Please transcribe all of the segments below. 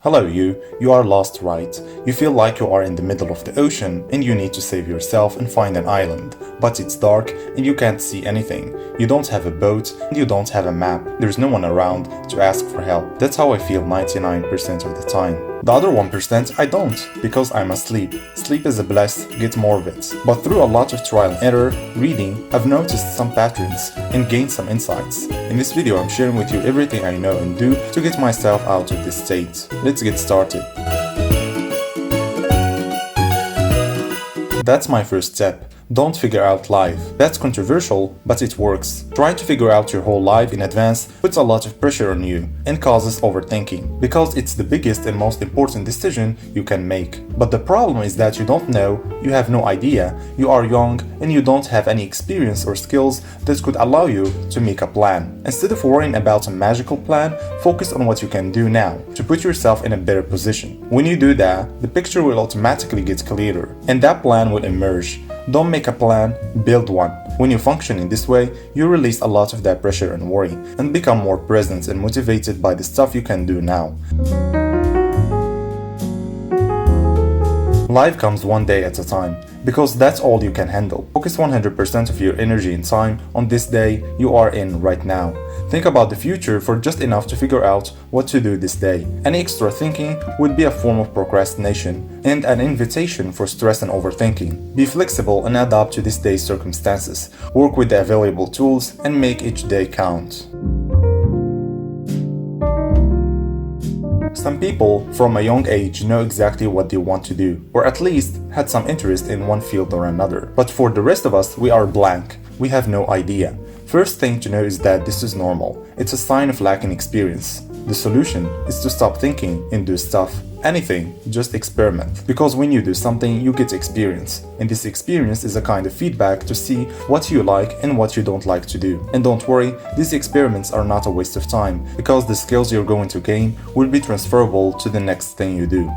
Hello you are lost, right? You feel like you are in the middle of the ocean and you need to save yourself and find an island. But it's dark and you can't see anything. You don't have a boat and you don't have a map. There's no one around to ask for help. That's how I feel 99% of the time. The other 1% I don't, because I'm asleep. Sleep is a bless, get more of it. But through a lot of trial and error, reading, I've noticed some patterns and gained some insights. In this video I'm sharing with you everything I know and do to get myself out of this state. Let's get started. That's my first step. Don't figure out life. That's controversial, but it works. Trying to figure out your whole life in advance puts a lot of pressure on you and causes overthinking, because it's the biggest and most important decision you can make. But the problem is that you don't know, you have no idea, you are young and you don't have any experience or skills that could allow you to make a plan. Instead of worrying about a magical plan, focus on what you can do now to put yourself in a better position. When you do that, the picture will automatically get clearer and that plan will emerge. Don't make a plan, build one. When you function in this way, you release a lot of that pressure and worry and become more present and motivated by the stuff you can do now. Life comes one day at a time, because that's all you can handle. Focus 100% of your energy and time on this day you are in right now. Think about the future for just enough to figure out what to do this day. Any extra thinking would be a form of procrastination and an invitation for stress and overthinking. Be flexible and adapt to this day's circumstances. Work with the available tools and make each day count. Some people from a young age know exactly what they want to do, or at least had some interest in one field or another. But for the rest of us, we are blank. We have no idea. First thing to know is that this is normal. It's a sign of lacking experience. The solution is to stop thinking and do stuff. Anything, just experiment. Because when you do something, you get experience. And this experience is a kind of feedback to see what you like and what you don't like to do. And don't worry, these experiments are not a waste of time, because the skills you're going to gain will be transferable to the next thing you do.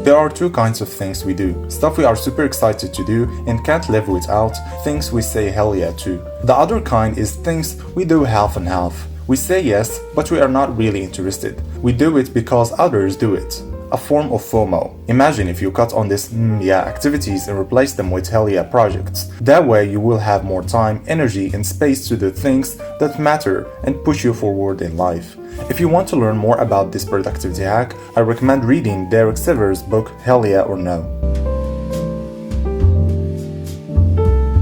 There are two kinds of things we do. Stuff we are super excited to do and can't live without, things we say hell yeah to. The other kind is things we do half and half. We say yes, but we are not really interested. We do it because others do it. A form of FOMO. Imagine if you cut on these yeah activities and replace them with hell yeah projects. That way you will have more time, energy and space to do things that matter and push you forward in life. If you want to learn more about this productivity hack, I recommend reading Derek Sivers' book Hell Yeah or No.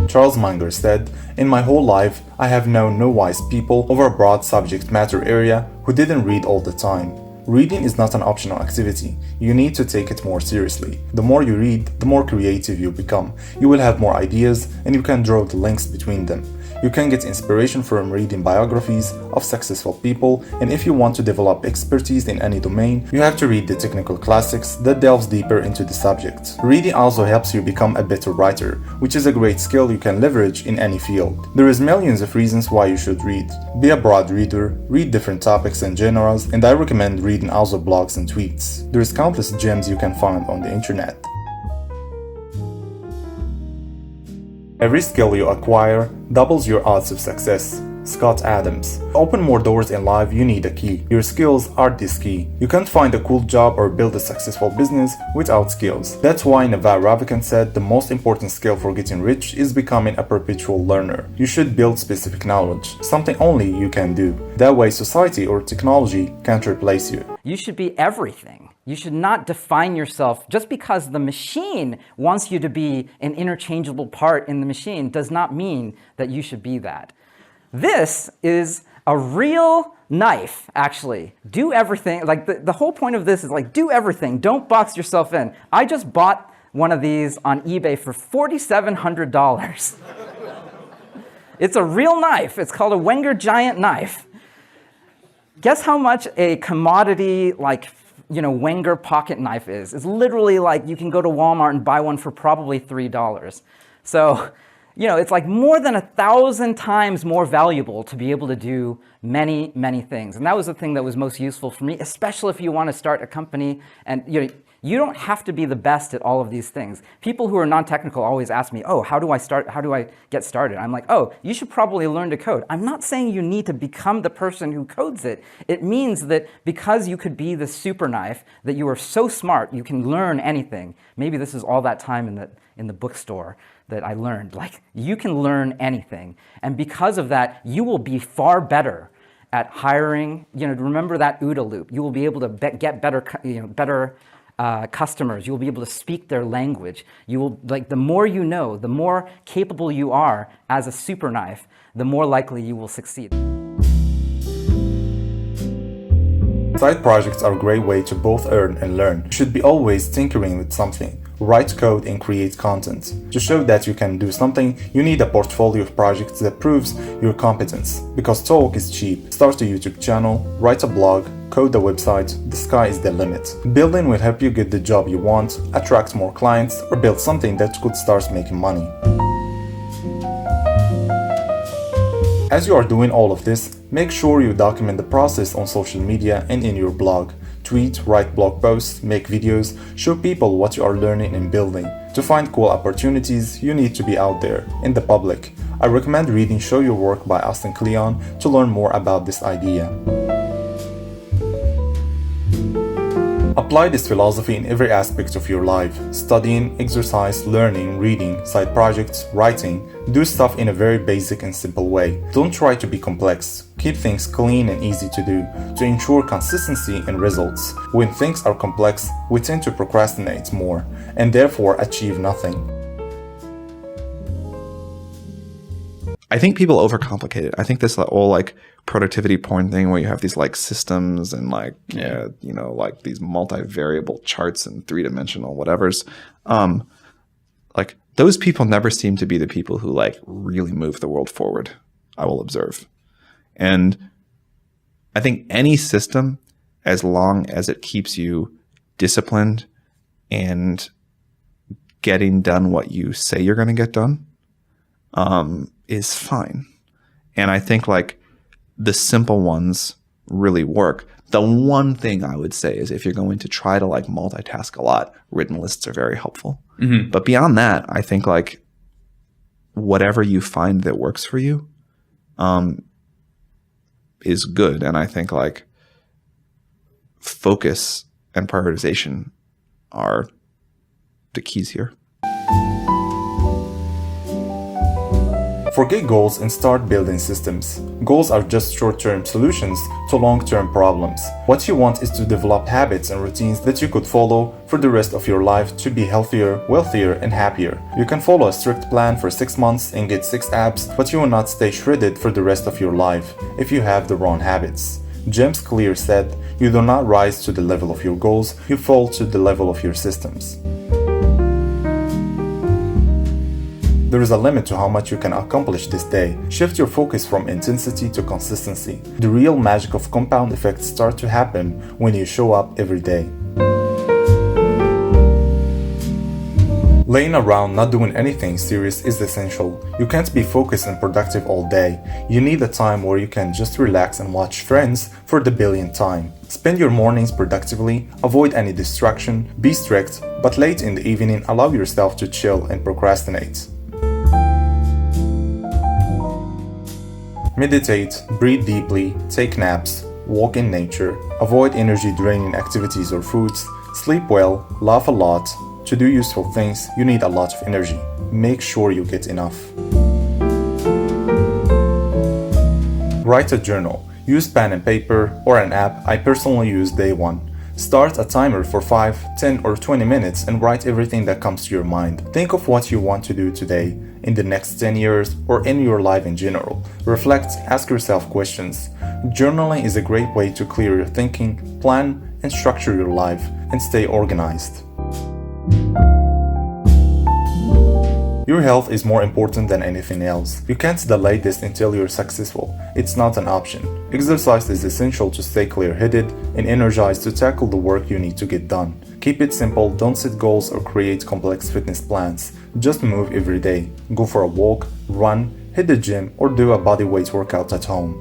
Charles Munger said, "In my whole life, I have known no wise people over a broad subject matter area who didn't read all the time." Reading is not an optional activity. You need to take it more seriously. The more you read, the more creative you become. You will have more ideas and you can draw the links between them. You can get inspiration from reading biographies of successful people, and if you want to develop expertise in any domain, you have to read the technical classics that delves deeper into the subject. Reading also helps you become a better writer, which is a great skill you can leverage in any field. There is millions of reasons why you should read. Be a broad reader, read different topics and genres, and I recommend reading also blogs and tweets. There is countless gems you can find on the internet. Every skill you acquire doubles your odds of success. Scott Adams. To open more doors in life, you need a key. Your skills are this key. You can't find a cool job or build a successful business without skills. That's why Naval Ravikant said the most important skill for getting rich is becoming a perpetual learner. You should build specific knowledge, something only you can do. That way society or technology can't replace you. You should be everything. You should not define yourself just because the machine wants you to be an interchangeable part in the machine does not mean that you should be that. This is a real knife, actually. Do everything. Like the whole point of this is like, do everything. Don't box yourself in. I just bought one of these on eBay for $4,700. It's a real knife. It's called a Wenger Giant knife. Guess how much a commodity like Wenger pocket knife is. It's literally like you can go to Walmart and buy one for probably $3. So, it's like more than 1,000 times more valuable to be able to do many, many things. And that was the thing that was most useful for me, especially if you want to start a company and You don't have to be the best at all of these things. People who are non-technical always ask me, oh, how do I start? How do I get started? I'm like, oh, you should probably learn to code. I'm not saying you need to become the person who codes it. It means that because you could be the super knife, that you are so smart, you can learn anything. Maybe this is all that time in the bookstore that I learned. Like, you can learn anything. And because of that, you will be far better at hiring. Remember that OODA loop. You will be able to get better, better customers. You will be able to speak their language. You will, the more you know, the more capable you are as a super knife, the more likely you will succeed. Side projects are a great way to both earn and learn. You should be always tinkering with something. Write code and create content. To show that you can do something, you need a portfolio of projects that proves your competence. Because talk is cheap. Start a YouTube channel, write a blog, code a website, the sky is the limit. Building will help you get the job you want, attract more clients, or build something that could start making money. As you are doing all of this, make sure you document the process on social media and in your blog. Tweet, write blog posts, make videos, show people what you are learning and building. To find cool opportunities, you need to be out there, in the public. I recommend reading Show Your Work by Austin Kleon to learn more about this idea. Apply this philosophy in every aspect of your life. Studying, exercise, learning, reading, side projects, writing. Do stuff in a very basic and simple way. Don't try to be complex. Keep things clean and easy to do, to ensure consistency and results. When things are complex, we tend to procrastinate more, and therefore achieve nothing. I think people overcomplicate it. I think this whole productivity porn thing where you have these systems and these multivariable charts and three-dimensional whatevers. Those people never seem to be the people who really move the world forward, I will observe. And I think any system, as long as it keeps you disciplined and getting done what you say you're going to get done, is fine. And I think the simple ones really work. The one thing I would say is if you're going to try to multitask a lot, written lists are very helpful. Mm-hmm. But beyond that, I think whatever you find that works for you is good. And I think focus and prioritization are the keys here. Forget goals and start building systems. Goals are just short-term solutions to long-term problems. What you want is to develop habits and routines that you could follow for the rest of your life to be healthier, wealthier, and happier. You can follow a strict plan for 6 months and get 6 abs, but you will not stay shredded for the rest of your life if you have the wrong habits. James Clear said, "You do not rise to the level of your goals, you fall to the level of your systems." There is a limit to how much you can accomplish this day. Shift your focus from intensity to consistency. The real magic of compound effects start to happen when you show up every day. Laying around not doing anything serious is essential. You can't be focused and productive all day. You need a time where you can just relax and watch Friends for the billionth time. Spend your mornings productively, avoid any distraction, be strict, but late in the evening allow yourself to chill and procrastinate. Meditate, breathe deeply, take naps, walk in nature, avoid energy-draining activities or foods, sleep well, laugh a lot. To do useful things, you need a lot of energy. Make sure you get enough. Write a journal. Use pen and paper or an app. I personally use Day One. Start a timer for 5, 10 or 20 minutes and write everything that comes to your mind. Think of what you want to do today, in the next 10 years, or in your life in general. Reflect, ask yourself questions. Journaling is a great way to clear your thinking, plan, and structure your life, and stay organized. Your health is more important than anything else. You can't delay this until you're successful. It's not an option. Exercise is essential to stay clear-headed and energized to tackle the work you need to get done. Keep it simple, don't set goals or create complex fitness plans. Just move every day. Go for a walk, run, hit the gym, or do a bodyweight workout at home.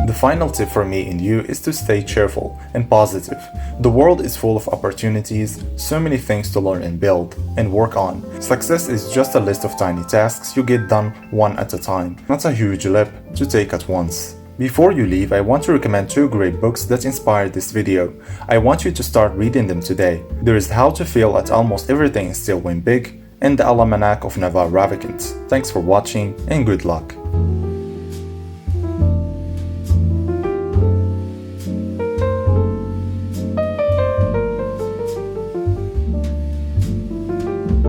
The final tip for me and you is to stay cheerful and positive. The world is full of opportunities, so many things to learn and build and work on. Success is just a list of tiny tasks you get done one at a time, not a huge leap to take at once. Before you leave, I want to recommend 2 great books that inspired this video. I want you to start reading them today. There is How to Fail at Almost Everything and Still Win Big, and The Almanack of Naval Ravikant. Thanks for watching and good luck.